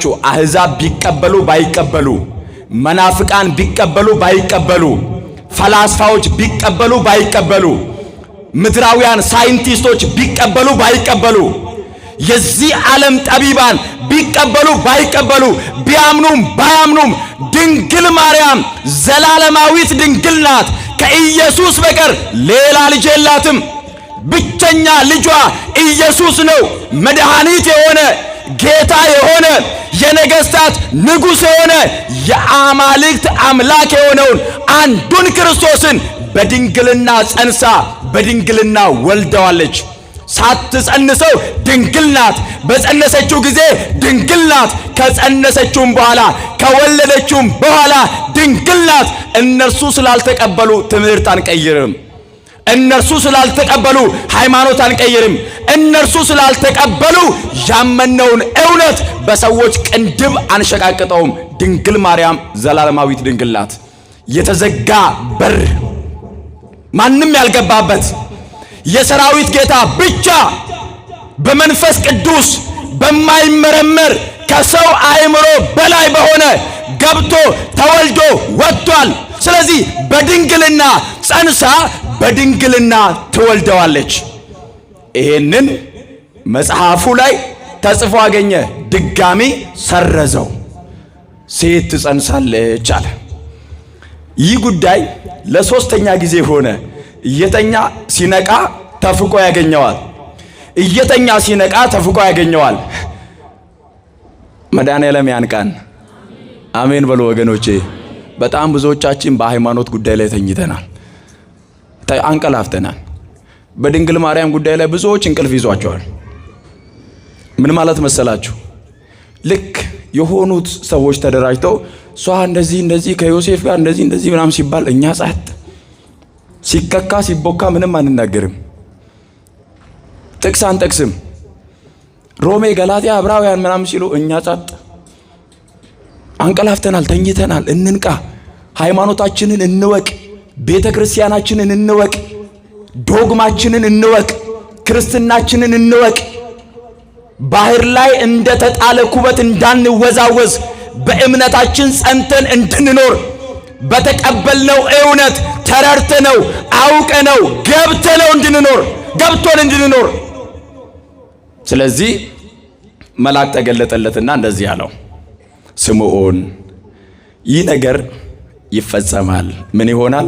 ይውላችሁ አህዛብ ቢቀበሉ ባይቀበሉ መናፍቃን ቢቀበሉ ባይቀበሉ ፈላስፋዎች ቢቀበሉ ባይቀበሉ ምድራውያን ሳይንቲስቶች ቢቀበሉ ባይቀበሉ የዚህ ዓለም ጠቢባን ቢቀበሉ ባይቀበሉ ቢያምኑም ባያምኑም ድንግል ማርያም ዘላለማዊት ድንግል ናት። ከኢየሱስ በቀር ሌላ ልጅ የላትም። ብቸኛ ልጇ ኢየሱስ ነው። መድኃኒት የሆነ ጌታ የሆነ የነገስታት ንጉሥ የሆነ የአማልክት አምላክ የሆነውን አንዱን ክርስቶስን በድንግልና ጸንሳ በድንግልና ወልደዋለች። ሳትጸንሰው ድንግል ናት። በጸነሰችው ጊዜ ድንግል ናት። ከጸነሰችውም በኋላ ከወለደችውም በኋላ ድንግል ናት። እነርሱ ስላልተቀበሉ ትምህርት አንቀይርም። እነርሱ ስላልተቀበሉ ሃይማኖት አንቀይርም። እነርሱ ስላልተቀበሉ ያመነውን እውነት በሰዎች ቅንድብ አንሸቃቅጠውም። ድንግል ማርያም ዘላለማዊት ድንግል ናት። የተዘጋ በር ማንም ያልገባበት የሰራዊት ጌታ ብቻ በመንፈስ ቅዱስ በማይመረመር ከሰው አእምሮ በላይ በሆነ ገብቶ ተወልዶ ወጥቷል። ስለዚህ በድንግልና ጸንሳ በድንግልና ትወልደዋለች። ይሄንን መጽሐፉ ላይ ተጽፎ አገኘ። ድጋሚ ሰረዘው። ሴት ትጸንሳለች አለ። ይህ ጉዳይ ለሶስተኛ ጊዜ ሆነ። እየተኛ ሲነቃ ተፍቆ ያገኘዋል። እየተኛ ሲነቃ ተፍቆ ያገኘዋል። መድኃኔዓለም ያንቃን። አሜን በሉ ወገኖቼ። በጣም ብዙዎቻችን በሃይማኖት ጉዳይ ላይ ተኝተናል፣ አንቀላፍተናል። በድንግል ማርያም ጉዳይ ላይ ብዙዎች እንቅልፍ ይዟቸዋል። ምን ማለት መሰላችሁ? ልክ የሆኑት ሰዎች ተደራጅተው ሷ እንደዚህ ከዮሴፍ ጋር እንደዚህ ምናምን ሲባል እኛ ጸጥ፣ ሲከካ ሲቦካ ምንም አንናገርም፣ ጥቅስ አንጠቅስም። ሮሜ፣ ገላትያ፣ ዕብራውያን ምናምን ሲሉ እኛ ጸጥ። አንቀላፍተናል፣ ተኝተናል። እንንቃ። ሃይማኖታችንን እንወቅ። ቤተ ክርስቲያናችንን እንወቅ። ዶግማችንን እንወቅ። ክርስትናችንን እንወቅ። ባህር ላይ እንደ ተጣለ ኩበት እንዳንወዛወዝ በእምነታችን ጸንተን እንድንኖር በተቀበልነው እውነት ተረድተነው አውቀነው ገብቶን እንድንኖር። ስለዚህ መልአክ ተገለጠለትና እንደዚህ አለው፣ ስምዖን ይህ ነገር ይፈጸማል። ምን ይሆናል?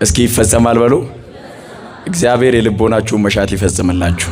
እስኪ ይፈጸማል በሉ። እግዚአብሔር የልቦናችሁን መሻት ይፈጽምላችሁ።